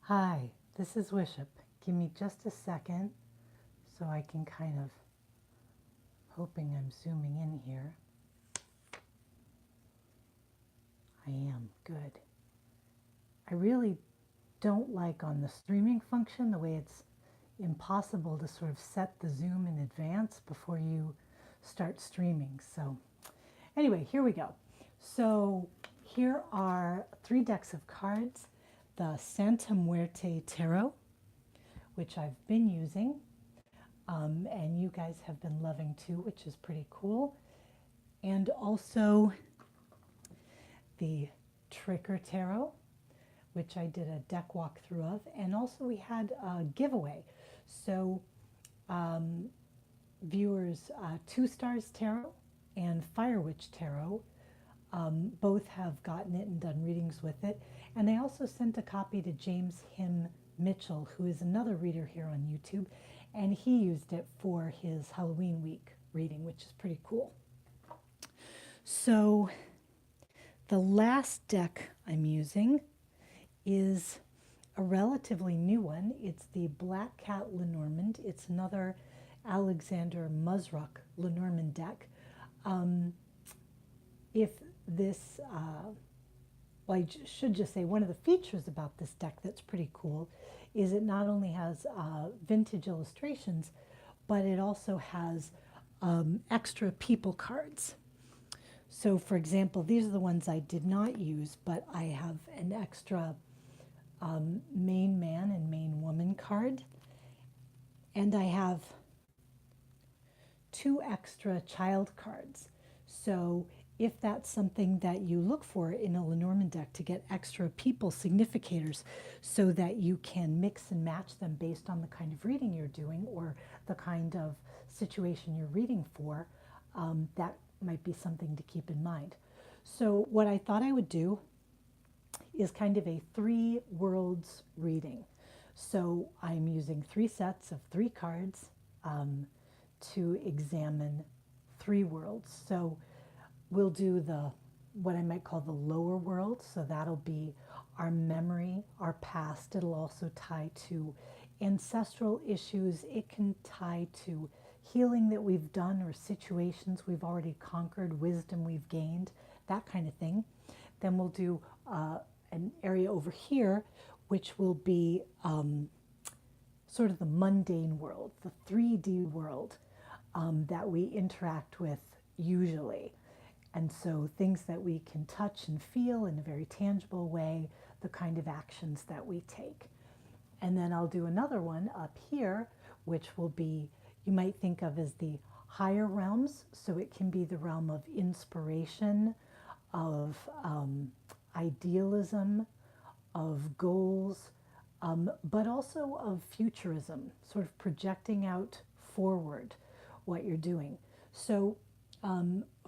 Hi, this is Wishop. Give me just a second so I can kind of, hoping I'm zooming in here. I am, good. I really don't like on the streaming function the way it's impossible to sort of set the zoom in advance before you start streaming. So anyway, here we go. So here are 3 decks of cards. The Santa Muerte Tarot, which I've been using, and you guys have been loving too, which is pretty cool. And also the Tricker Tarot, which I did a deck walkthrough of. And also we had a giveaway. So viewers, Two Stars Tarot and Fire Witch Tarot, both have gotten it and done readings with it. And they also sent a copy to James Him Mitchell, who is another reader here on YouTube, and he used it for his Halloween week reading, which is pretty cool. So the last deck I'm using is a relatively new one. It's the Black Cat Lenormand. It's another Alexander Musruck Lenormand deck. If this, well, I should just say one of the features about this deck that's pretty cool is it not only has vintage illustrations, but it also has extra people cards. So for example, these are the ones I did not use, but I have an extra main man and main woman card. And I have 2 extra child cards. So if that's something that you look for in a Lenormand deck, to get extra people significators so that you can mix and match them based on the kind of reading you're doing or the kind of situation you're reading for, that might be something to keep in mind. So what I thought I would do is kind of a 3 worlds reading. So I'm using 3 sets of 3 cards to examine 3 worlds. So we'll do what I might call the lower world. So that'll be our memory, our past. It'll also tie to ancestral issues. It can tie to healing that we've done or situations we've already conquered, wisdom we've gained, that kind of thing. Then we'll do an area over here, which will be sort of the mundane world, the 3D world that we interact with usually. And so things that we can touch and feel in a very tangible way, the kind of actions that we take. And then I'll do another one up here, which will be, you might think of as the higher realms. So it can be the realm of inspiration, of idealism, of goals, but also of futurism, sort of projecting out forward what you're doing. So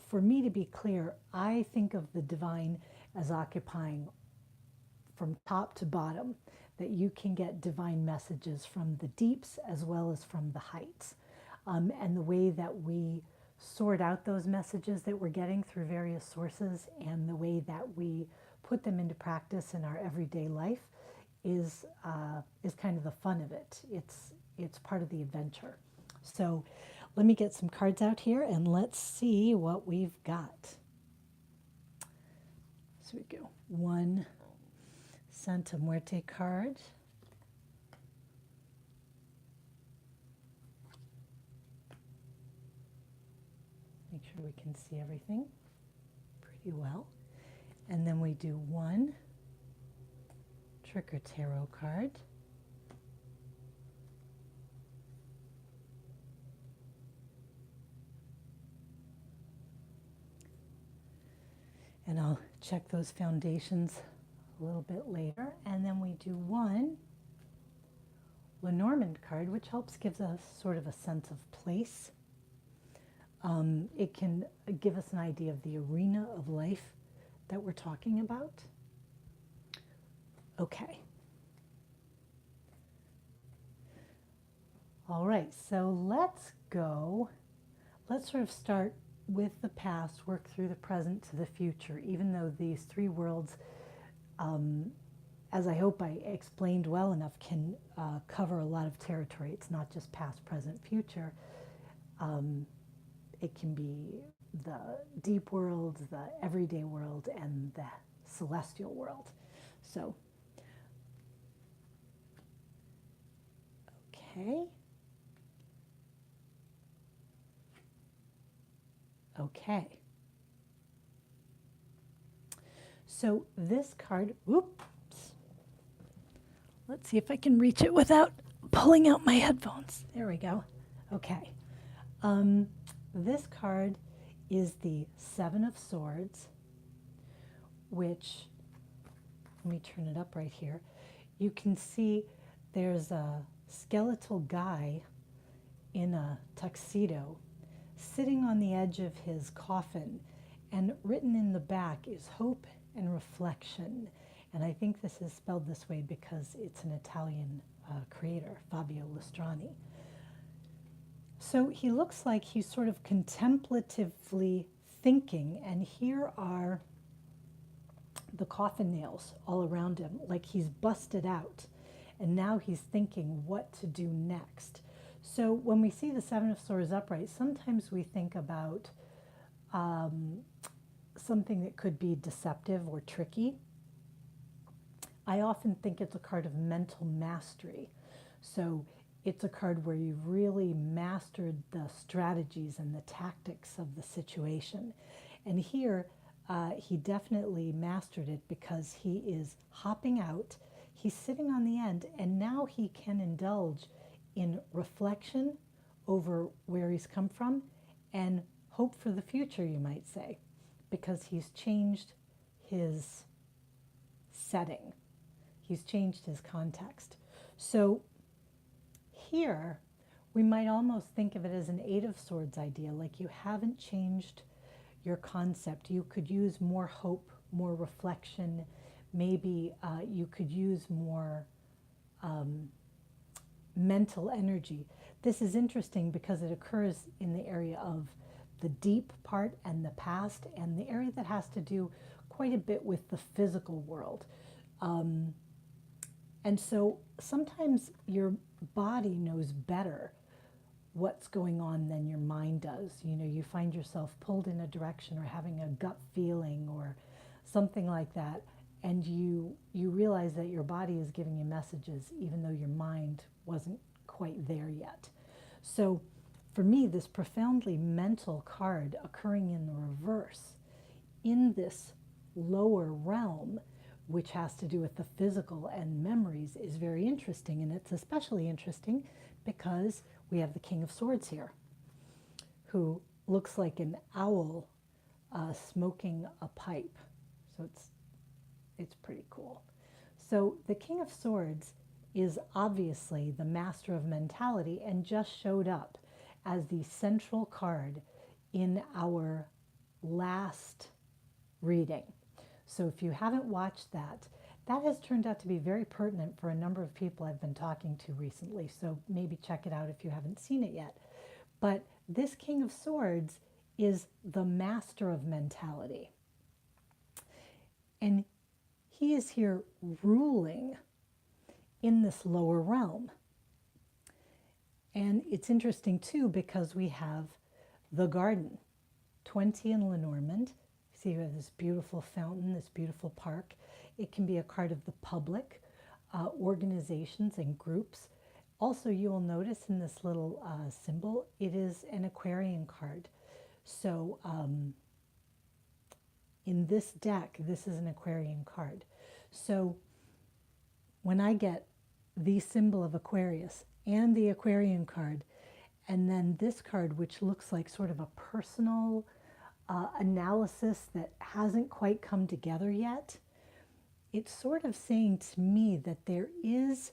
for me to be clear, I think of the divine as occupying from top to bottom, that you can get divine messages from the deeps as well as from the heights. And the way that we sort out those messages that we're getting through various sources and the way that we put them into practice in our everyday life is kind of the fun of it. It's part of the adventure. So let me get some cards out here and let's see what we've got. So we go 1 Santa Muerte card. Make sure we can see everything pretty well. And then we do 1 Tricker Tarot card. And I'll check those foundations a little bit later. And then we do 1 Lenormand card, which helps gives us sort of a sense of place. It can give us an idea of the arena of life that we're talking about. Okay. All right, so let's sort of start with the past, work through the present to the future, even though these 3 worlds as I hope I explained well enough, can cover a lot of territory. It's not just past, present, future. It can be the deep world, the everyday world, and the celestial world. So, okay. Okay. So this card, whoops. Let's see if I can reach it without pulling out my headphones. There we go. Okay. This card is the Seven of Swords, which, let me turn it up right here. You can see there's a skeletal guy in a tuxedo sitting on the edge of his coffin, and written in the back is hope and reflection. And I think this is spelled this way because it's an Italian creator, Fabio Lustrani. So he looks like he's sort of contemplatively thinking, and here are the coffin nails all around him, like he's busted out, and now he's thinking what to do next. So when we see the Seven of Swords upright, sometimes we think about something that could be deceptive or tricky. I often think it's a card of mental mastery. So it's a card where you've really mastered the strategies and the tactics of the situation. And here, he definitely mastered it because he is hopping out, he's sitting on the end, and now he can indulge in reflection over where he's come from and hope for the future, you might say, because he's changed his setting. He's changed his context. So here, we might almost think of it as an Eight of Swords idea, like you haven't changed your concept. You could use more hope, more reflection. Maybe you could use more mental energy. This is interesting because it occurs in the area of the deep part and the past, and the area that has to do quite a bit with the physical world. And so sometimes your body knows better what's going on than your mind does. You know, you find yourself pulled in a direction or having a gut feeling or something like that, and you realize that your body is giving you messages even though your mind wasn't quite there yet. So for me, this profoundly mental card occurring in the reverse in this lower realm, which has to do with the physical and memories, is very interesting. And it's especially interesting because we have the King of Swords here, who looks like an owl smoking a pipe. So it's pretty cool. So the King of Swords is obviously the master of mentality and just showed up as the central card in our last reading. So if you haven't watched that, that has turned out to be very pertinent for a number of people I've been talking to recently. So maybe check it out if you haven't seen it yet. But this King of Swords is the master of mentality. And he is here ruling in this lower realm. And it's interesting too because we have the garden, 20 in Lenormand. See, we have this beautiful fountain, this beautiful park. It can be a card of the public, organizations and groups. Also, you will notice in this little symbol, it is an Aquarian card. So in this deck, this is an Aquarian card. So when I get the symbol of Aquarius and the Aquarian card, and then this card, which looks like sort of a personal analysis that hasn't quite come together yet, it's sort of saying to me that there is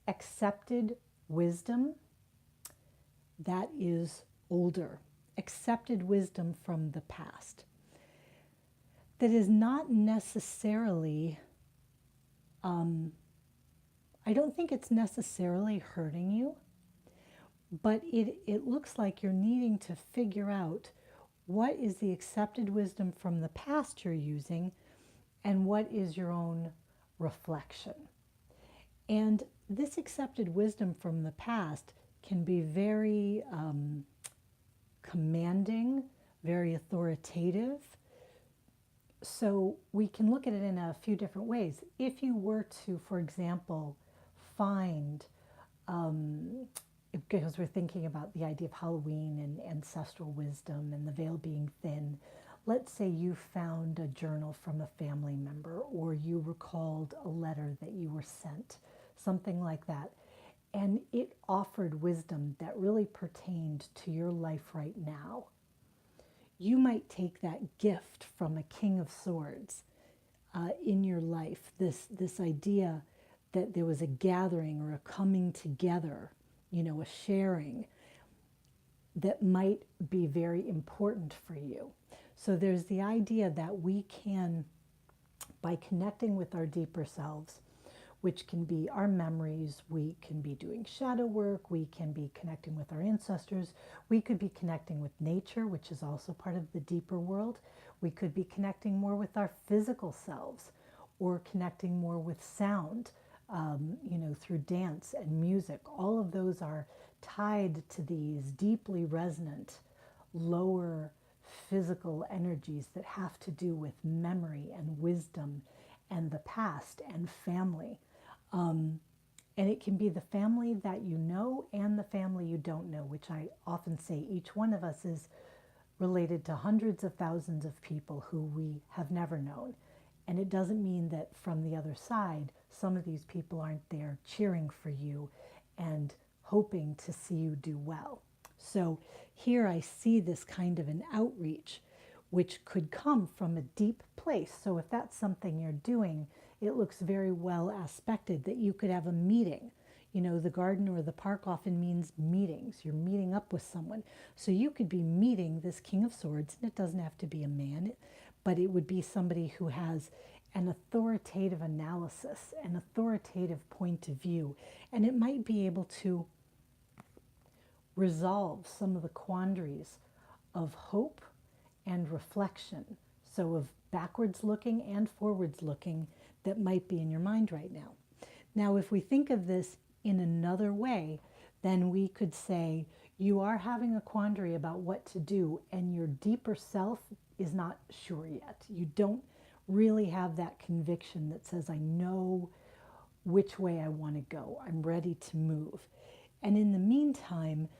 accepted wisdom that is older, accepted wisdom from the past, that is not necessarily, I don't think it's necessarily hurting you, but it looks like you're needing to figure out what is the accepted wisdom from the past you're using and what is your own reflection. And this accepted wisdom from the past can be very commanding, very authoritative. So we can look at it in a few different ways. If you were to, for example, find, because we're thinking about the idea of Halloween and ancestral wisdom and the veil being thin, let's say you found a journal from a family member, or you recalled a letter that you were sent, something like that, and it offered wisdom that really pertained to your life right now. You might take that gift from a King of Swords in your life, this idea that there was a gathering or a coming together, a sharing that might be very important for you. So there's the idea that we can, by connecting with our deeper selves, which can be our memories, we can be doing shadow work, we can be connecting with our ancestors, we could be connecting with nature, which is also part of the deeper world. We could be connecting more with our physical selves, or connecting more with sound, through dance and music. All of those are tied to these deeply resonant, lower physical energies that have to do with memory and wisdom and the past and family. And it can be the family that you know and the family you don't know, which I often say each one of us is related to hundreds of thousands of people who we have never known. And it doesn't mean that from the other side, some of these people aren't there cheering for you and hoping to see you do well. So here I see this kind of an outreach, which could come from a deep place. So if that's something you're doing, it looks very well aspected that you could have a meeting. The garden or the park often means meetings. You're meeting up with someone. So you could be meeting this King of Swords, and it doesn't have to be a man, but it would be somebody who has an authoritative analysis, an authoritative point of view, and it might be able to resolve some of the quandaries of hope and reflection, so of backwards looking and forwards looking, that might be in your mind right now. Now, if we think of this in another way, then we could say you are having a quandary about what to do, and your deeper self is not sure yet. You don't really have that conviction that says, I know which way I want to go. I'm ready to move. And in the meantime,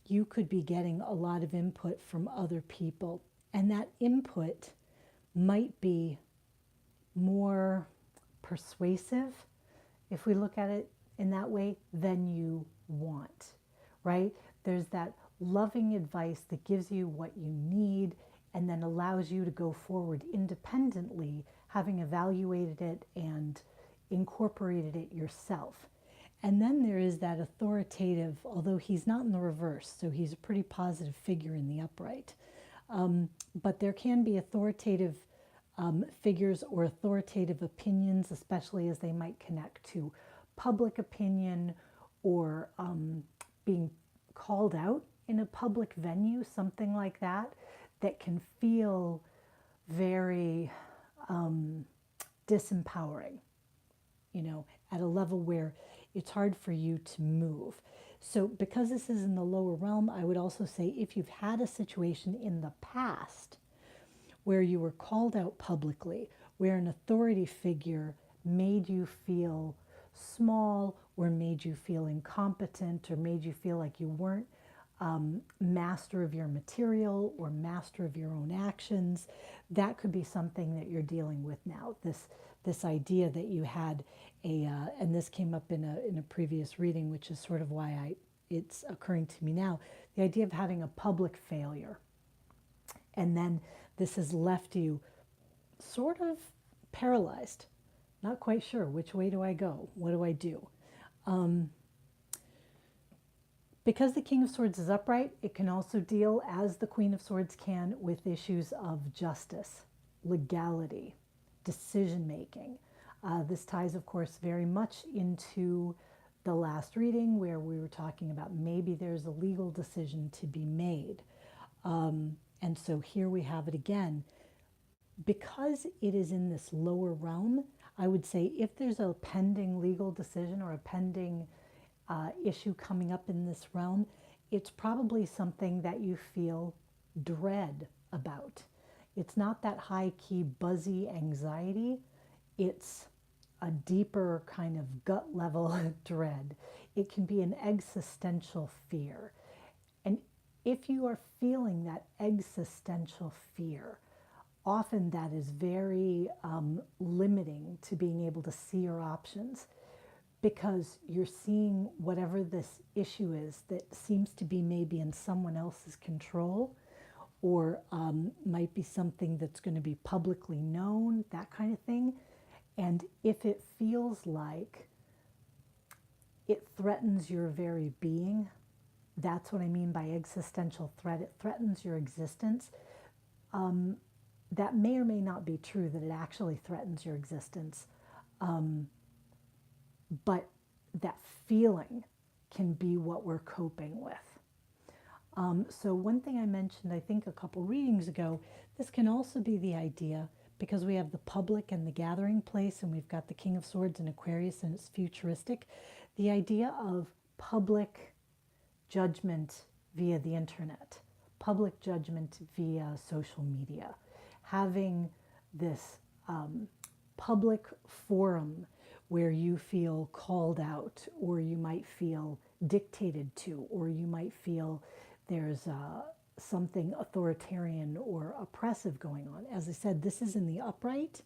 you could be getting a lot of input from other people. And that input might be more persuasive, if we look at it in that way, than you want, right? There's that loving advice that gives you what you need and then allows you to go forward independently, having evaluated it and incorporated it yourself. And then there is that authoritative, although he's not in the reverse, so he's a pretty positive figure in the upright. But there can be authoritative figures or authoritative opinions, especially as they might connect to public opinion or being called out in a public venue, something like that, that can feel very disempowering, at a level where it's hard for you to move. So because this is in the lower realm, I would also say if you've had a situation in the past where you were called out publicly, where an authority figure made you feel small or made you feel incompetent or made you feel like you weren't master of your material or master of your own actions, that could be something that you're dealing with now. This idea that you had and this came up in a previous reading, which is sort of why it's occurring to me now, the idea of having a public failure. And then this has left you sort of paralyzed, not quite sure which way do I go, what do I do? Because the King of Swords is upright, it can also deal, as the Queen of Swords can, with issues of justice, legality, decision-making. This ties, of course, very much into the last reading where we were talking about maybe there's a legal decision to be made. And so here we have it again. Because it is in this lower realm, I would say if there's a pending legal decision or a pending issue coming up in this realm, it's probably something that you feel dread about. It's not that high key, buzzy anxiety. It's a deeper kind of gut level dread. It can be an existential fear. And if you are feeling that existential fear, often that is very limiting to being able to see your options, because you're seeing whatever this issue is that seems to be maybe in someone else's control, or might be something that's going to be publicly known, that kind of thing. And if it feels like it threatens your very being, that's what I mean by existential threat. It threatens your existence. That may or may not be true, that it actually threatens your existence. But that feeling can be what we're coping with. So one thing I mentioned, I think a couple readings ago, this can also be the idea, because we have the public and the gathering place, and we've got the King of Swords in Aquarius, and it's futuristic. The idea of public judgment via the internet, public judgment via social media, having this public forum where you feel called out, or you might feel dictated to, or you might feel there's something authoritarian or oppressive going on. As I said, this is in the upright,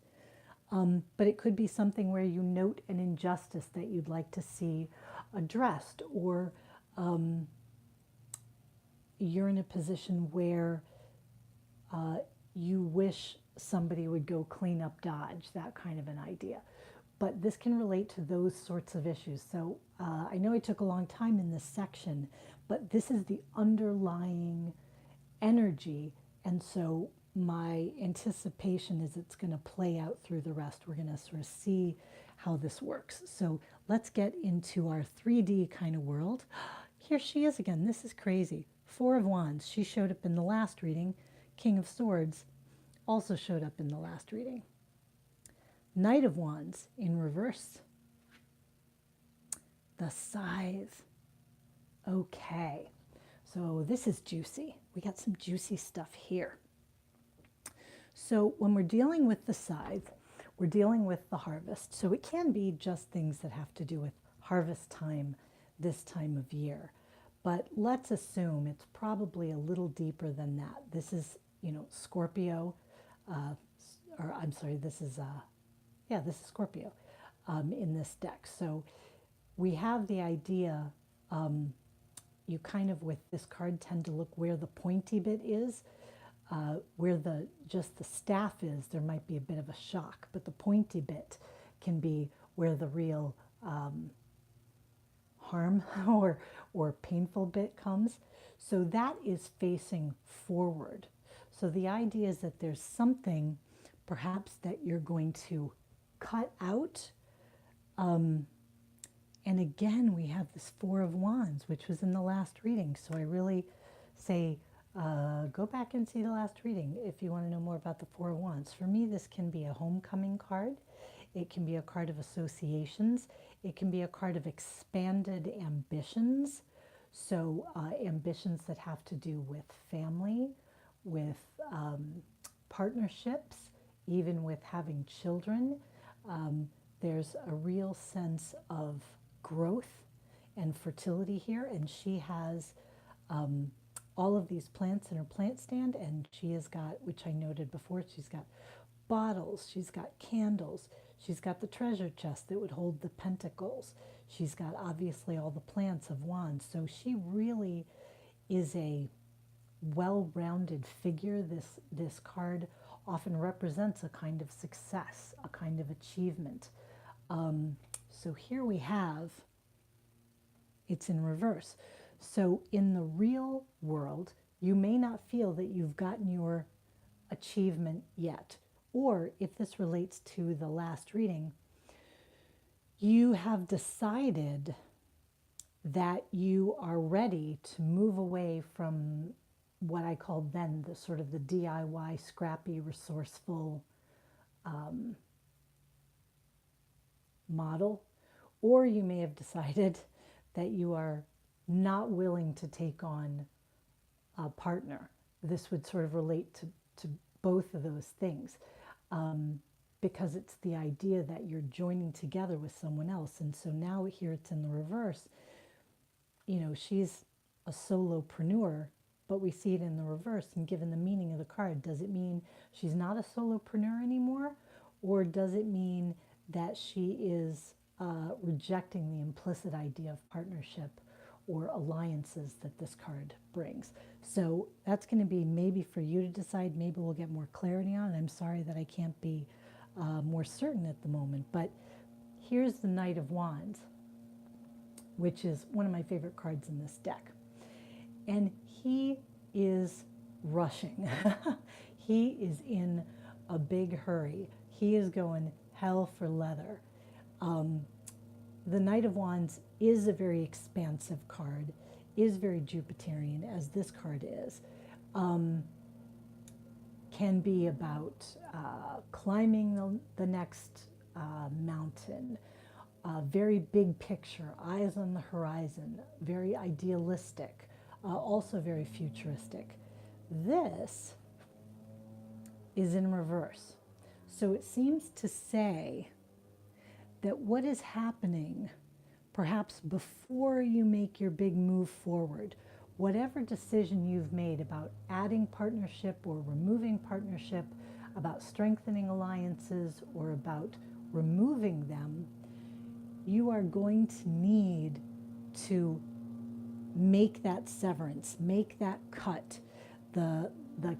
but it could be something where you note an injustice that you'd like to see addressed, or you're in a position where you wish somebody would go clean up Dodge, that kind of an idea. But this can relate to those sorts of issues. So I know I took a long time in this section, but this is the underlying energy. And so my anticipation is it's going to play out through the rest. We're going to sort of see how this works. So let's get into our 3D kind of world. Here she is again. This is crazy. Four of Wands. She showed up in the last reading. King of Swords also showed up in the last reading. Knight of Wands in reverse. The Scythe. Okay, so this is juicy. We got some juicy stuff here. So when we're dealing with the Scythe, we're dealing with the harvest. So it can be just things that have to do with harvest time, this time of year. But let's assume it's probably a little deeper than that. This is, Scorpio, or I'm sorry, this is Scorpio in this deck. So we have the idea, you kind of with this card tend to look where the pointy bit is, where just the staff is, there might be a bit of a shock, but the pointy bit can be where the real harm or painful bit comes. So that is facing forward. So the idea is that there's something perhaps that you're going to cut out. And again, we have this Four of Wands, which was in the last reading. So I really say, go back and see the last reading if you want to know more about the Four of Wands. For me, this can be a homecoming card. It can be a card of associations. It can be a card of expanded ambitions. So ambitions that have to do with family, with partnerships, even with having children. There's a real sense of growth and fertility here, and she has all of these plants in her plant stand, and she has got, which I noted before, she's got bottles, she's got candles, she's got the treasure chest that would hold the pentacles, she's got obviously all the plants of wands. So she really is a well-rounded figure. This card often represents a kind of success, a kind of achievement. So here we have, it's in reverse. So in the real world, you may not feel that you've gotten your achievement yet. Or if this relates to the last reading, you have decided that you are ready to move away from what I called then the sort of the DIY, scrappy, resourceful model, or you may have decided that you are not willing to take on a partner. This would sort of relate to both of those things, because it's the idea that you're joining together with someone else. And so now here it's in the reverse. She's a solopreneur, but we see it in the reverse. And given the meaning of the card, does it mean she's not a solopreneur anymore? Or does it mean that she is rejecting the implicit idea of partnership or alliances that this card brings? So that's going to be maybe for you to decide. Maybe we'll get more clarity on it. I'm sorry that I can't be more certain at the moment. But here's the Knight of Wands, which is one of my favorite cards in this deck. And he is rushing. He is in a big hurry. He is going hell for leather. The Knight of Wands is a very expansive card, is very Jupiterian, as this card is. Can be about climbing the next mountain, very big picture, eyes on the horizon, very idealistic, also very futuristic. This is in reverse. So it seems to say that what is happening, perhaps before you make your big move forward, whatever decision you've made about adding partnership or removing partnership, about strengthening alliances or about removing them, you are going to need to make that severance, make that cut. The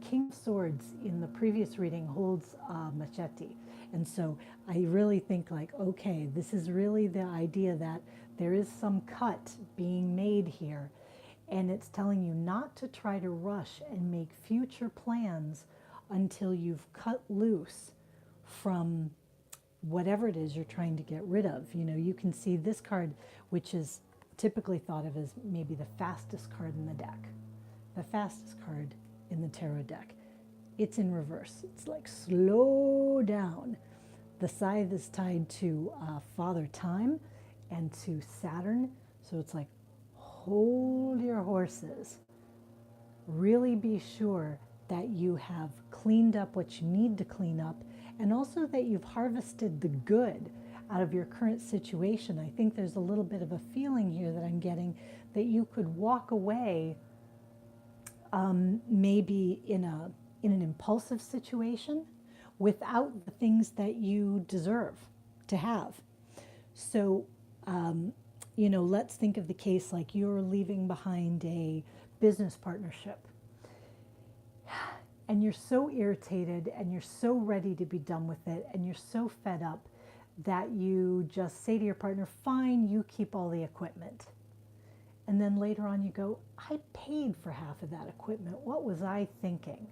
King of Swords in the previous reading holds a machete. And so I really think like, okay, this is really the idea that there is some cut being made here. And it's telling you not to try to rush and make future plans until you've cut loose from whatever it is you're trying to get rid of. You can see this card, which is typically thought of as maybe the fastest card in the deck, the fastest card in the tarot deck. It's in reverse. It's like, slow down. The scythe is tied to Father Time and to Saturn. So it's like, hold your horses. Really be sure that you have cleaned up what you need to clean up, and also that you've harvested the good out of your current situation. I think there's a little bit of a feeling here that I'm getting that you could walk away maybe in an impulsive situation without the things that you deserve to have. So, let's think of the case like you're leaving behind a business partnership and you're so irritated and you're so ready to be done with it and you're so fed up that you just say to your partner, fine, you keep all the equipment. And then later on you go, I paid for half of that equipment. What was I thinking?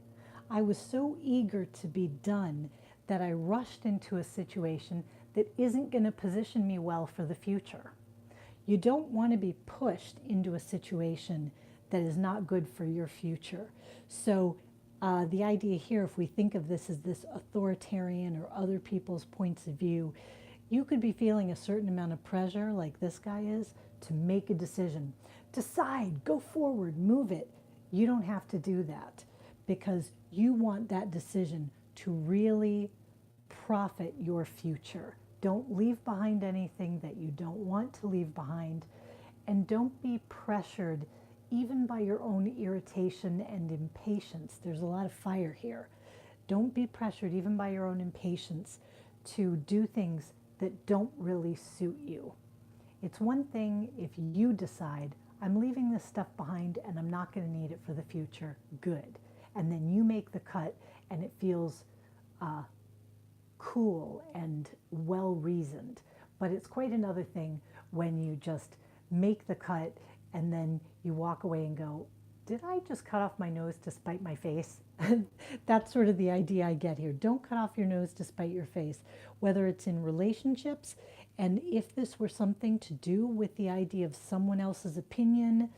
I was so eager to be done that I rushed into a situation that isn't going to position me well for the future. You don't want to be pushed into a situation that is not good for your future. So the idea here, if we think of this as this authoritarian or other people's points of view, you could be feeling a certain amount of pressure, like this guy is, to make a decision. Decide, go forward, move it. You don't have to do that because you want that decision to really profit your future. Don't leave behind anything that you don't want to leave behind, and don't be pressured even by your own irritation and impatience. There's a lot of fire here. Don't be pressured even by your own impatience to do things that don't really suit you. It's one thing if you decide, I'm leaving this stuff behind and I'm not going to need it for the future, good. And then you make the cut and it feels cool and well-reasoned. But it's quite another thing when you just make the cut and then you walk away and go, did I just cut off my nose to spite my face? That's sort of the idea I get here. Don't cut off your nose to spite your face, whether it's in relationships. And if this were something to do with the idea of someone else's opinion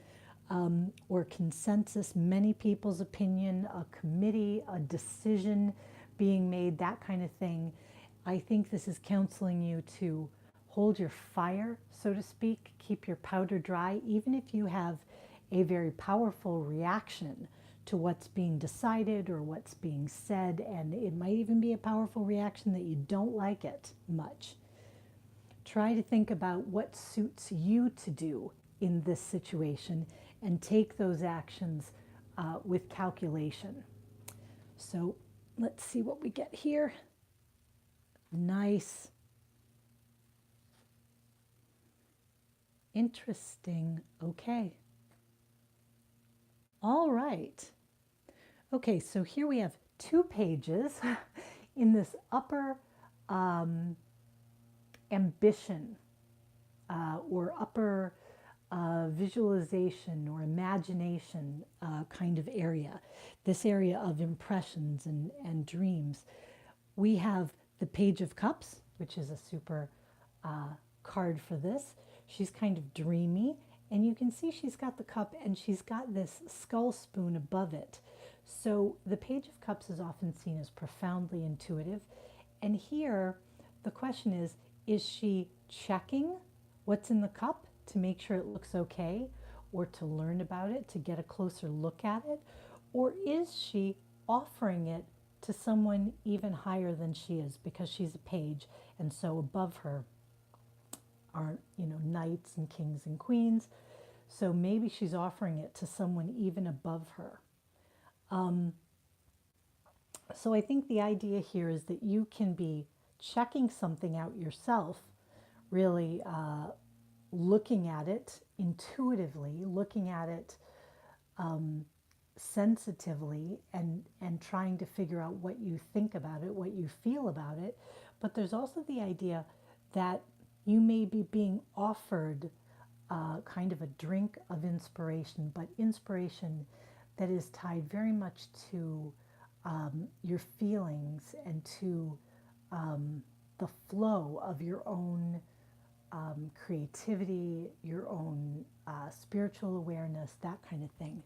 or consensus, many people's opinion, a committee, a decision being made, that kind of thing, I think this is counseling you to hold your fire, so to speak, keep your powder dry, even if you have a very powerful reaction to what's being decided or what's being said, and it might even be a powerful reaction that you don't like it much. Try to think about what suits you to do in this situation and take those actions with calculation. So let's see what we get here. Nice. Interesting. Okay. All right. Okay, so here we have 2 pages in this upper ambition or upper visualization or imagination kind of area, this area of impressions and dreams. We have the Page of Cups, which is a super card for this. She's kind of dreamy, and you can see she's got the cup and she's got this skull spoon above it. So the Page of Cups is often seen as profoundly intuitive. And here the question is she checking what's in the cup to make sure it looks okay, or to learn about it, to get a closer look at it? Or is she offering it to someone even higher than she is, because she's a page, and so above her aren't, knights and kings and queens. So maybe she's offering it to someone even above her. So I think the idea here is that you can be checking something out yourself, really looking at it intuitively, looking at it sensitively, and trying to figure out what you think about it, what you feel about it. But there's also the idea that you may be being offered kind of a drink of inspiration, but inspiration that is tied very much to your feelings and to the flow of your own creativity, your own spiritual awareness, that kind of thing.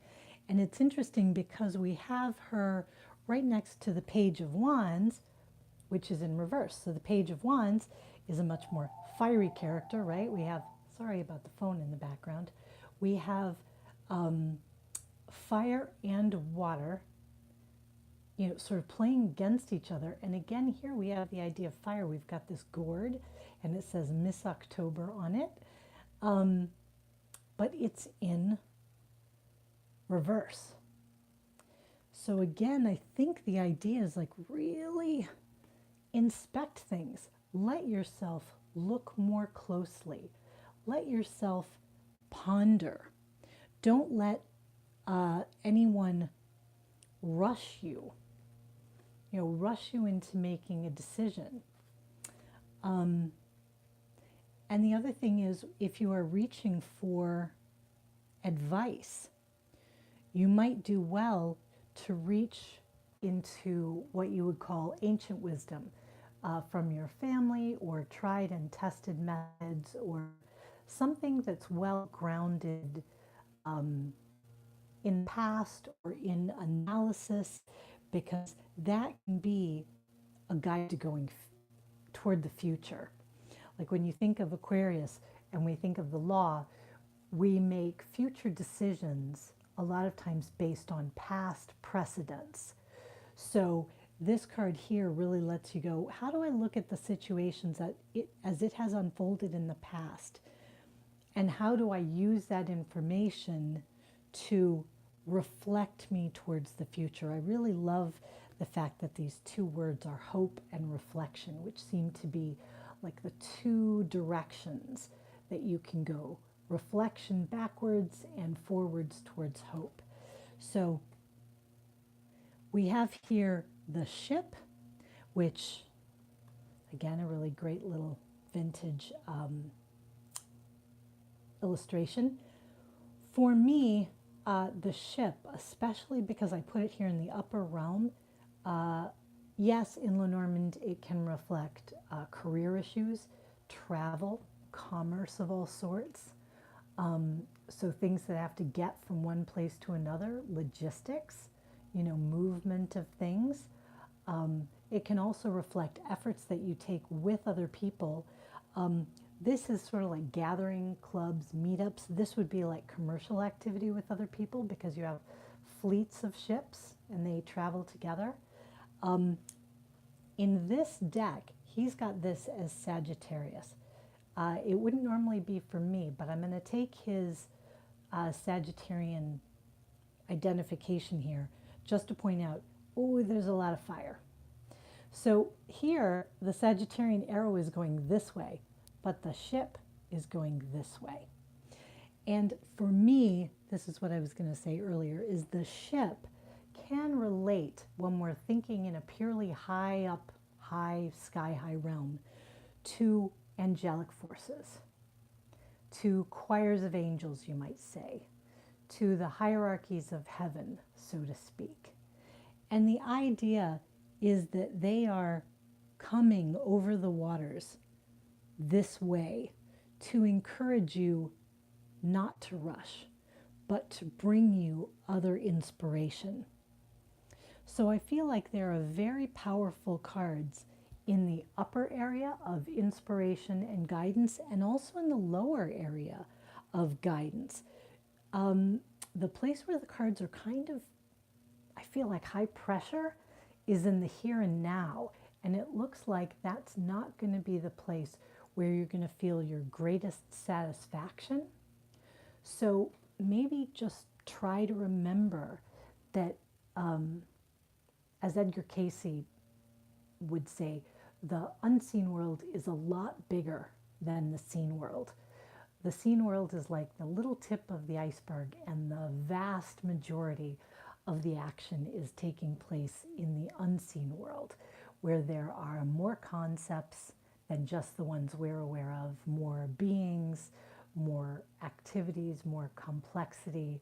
And it's interesting because we have her right next to the Page of Wands, which is in reverse. So the Page of Wands is a much more fiery character, right? We have, sorry about the phone in the background, we have fire and water, sort of playing against each other. And again, here we have the idea of fire. We've got this gourd, and it says Miss October on it, but it's in reverse. So again, I think the idea is like really inspect things. Let yourself look more closely. Let yourself ponder. Don't let anyone rush you, rush you into making a decision. And the other thing is, if you are reaching for advice, you might do well to reach into what you would call ancient wisdom from your family, or tried and tested methods, or something that's well grounded in the past or in analysis, because that can be a guide to going toward the future. Like when you think of Aquarius and we think of the law, we make future decisions a lot of times based on past precedents. So this card here really lets you go, how do I look at the situations as it has unfolded in the past? And how do I use that information to reflect me towards the future? I really love the fact that these 2 words are hope and reflection, which seem to be like the 2 directions that you can go. Reflection backwards and forwards towards hope. So we have here the ship, which, again, a really great little vintage illustration. For me, the ship, especially because I put it here in the upper realm, yes, in Lenormand it can reflect career issues, travel, commerce of all sorts. So things that have to get from one place to another, logistics, movement of things. It can also reflect efforts that you take with other people. This is sort of like gathering clubs, meetups. This would be like commercial activity with other people because you have fleets of ships and they travel together. In this deck, he's got this as Sagittarius. It wouldn't normally be for me, but I'm going to take his Sagittarian identification here just to point out, oh, there's a lot of fire. So here, the Sagittarian arrow is going this way, but the ship is going this way. And for me, this is what I was going to say earlier, is the ship can relate when we're thinking in a purely high up, high, sky-high realm to angelic forces, to choirs of angels, you might say, to the hierarchies of heaven, so to speak. And the idea is that they are coming over the waters this way to encourage you not to rush, but to bring you other inspiration. So I feel like there are very powerful cards in the upper area of inspiration and guidance, and also in the lower area of guidance. The place where the cards are kind of, I feel like, high pressure is in the here and now. And it looks like that's not going to be the place where you're going to feel your greatest satisfaction. So maybe just try to remember that, as Edgar Cayce would say, the unseen world is a lot bigger than the seen world. The seen world is like the little tip of the iceberg, and the vast majority of the action is taking place in the unseen world, where there are more concepts than just the ones we're aware of, more beings, more activities, more complexity.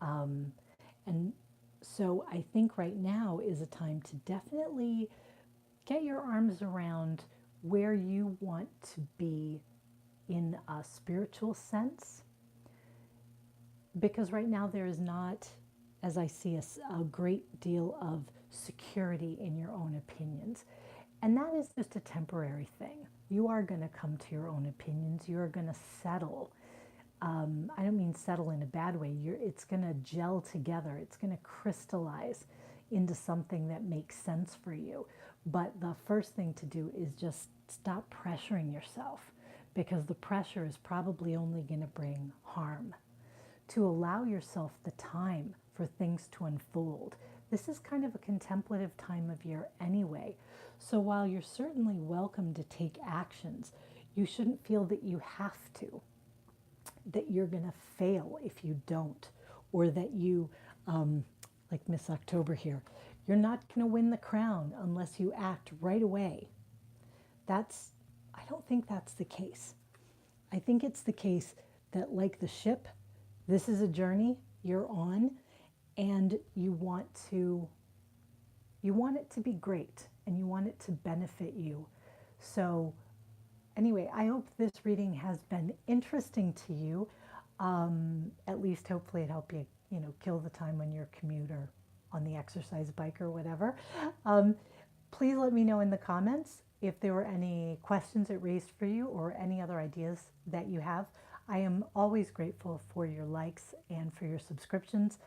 And so I think right now is a time to definitely get your arms around where you want to be in a spiritual sense. Because right now there is not, as I see, a great deal of security in your own opinions. And that is just a temporary thing. You are going to come to your own opinions. You are going to settle. I don't mean settle in a bad way. It's going to gel together. It's going to crystallize into something that makes sense for you. But the first thing to do is just stop pressuring yourself, because the pressure is probably only going to bring harm. To allow yourself the time for things to unfold. This is kind of a contemplative time of year anyway. So while you're certainly welcome to take actions, you shouldn't feel that you have to, that you're going to fail if you don't, or that you, like Miss October here, you're not going to win the crown unless you act right away. I don't think that's the case. I think it's the case that, like the ship, this is a journey you're on, and you want it to be great, and you want it to benefit you. So anyway, I hope this reading has been interesting to you. At least hopefully it helped you, kill the time on your commute or on the exercise bike or whatever. Please let me know in the comments if there were any questions it raised for you or any other ideas that you have. I am always grateful for your likes and for your subscriptions.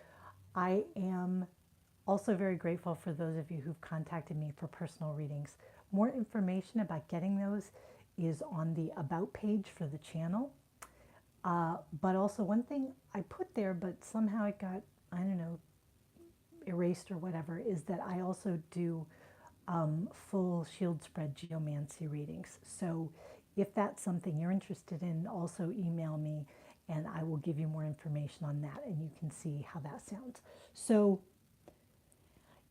I am also very grateful for those of you who've contacted me for personal readings. More information about getting those is on the About page for the channel. But also one thing I put there, but somehow it got, I don't know, erased or whatever, is that I also do full shield spread geomancy readings. So if that's something you're interested in, also email me and I will give you more information on that, and you can see how that sounds. So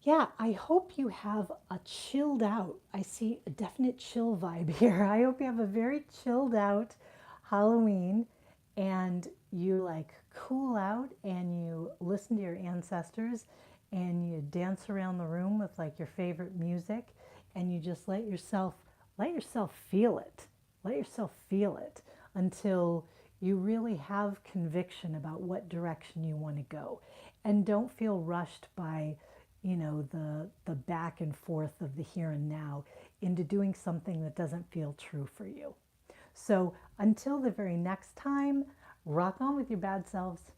yeah, I hope you have a chilled out, I see a definite chill vibe here. I hope you have a very chilled out Halloween, and you like cool out and you listen to your ancestors and you dance around the room with like your favorite music, and you just let yourself feel it. Let yourself feel it until you really have conviction about what direction you want to go. And don't feel rushed by, the back and forth of the here and now into doing something that doesn't feel true for you. So until the very next time, rock on with your bad selves.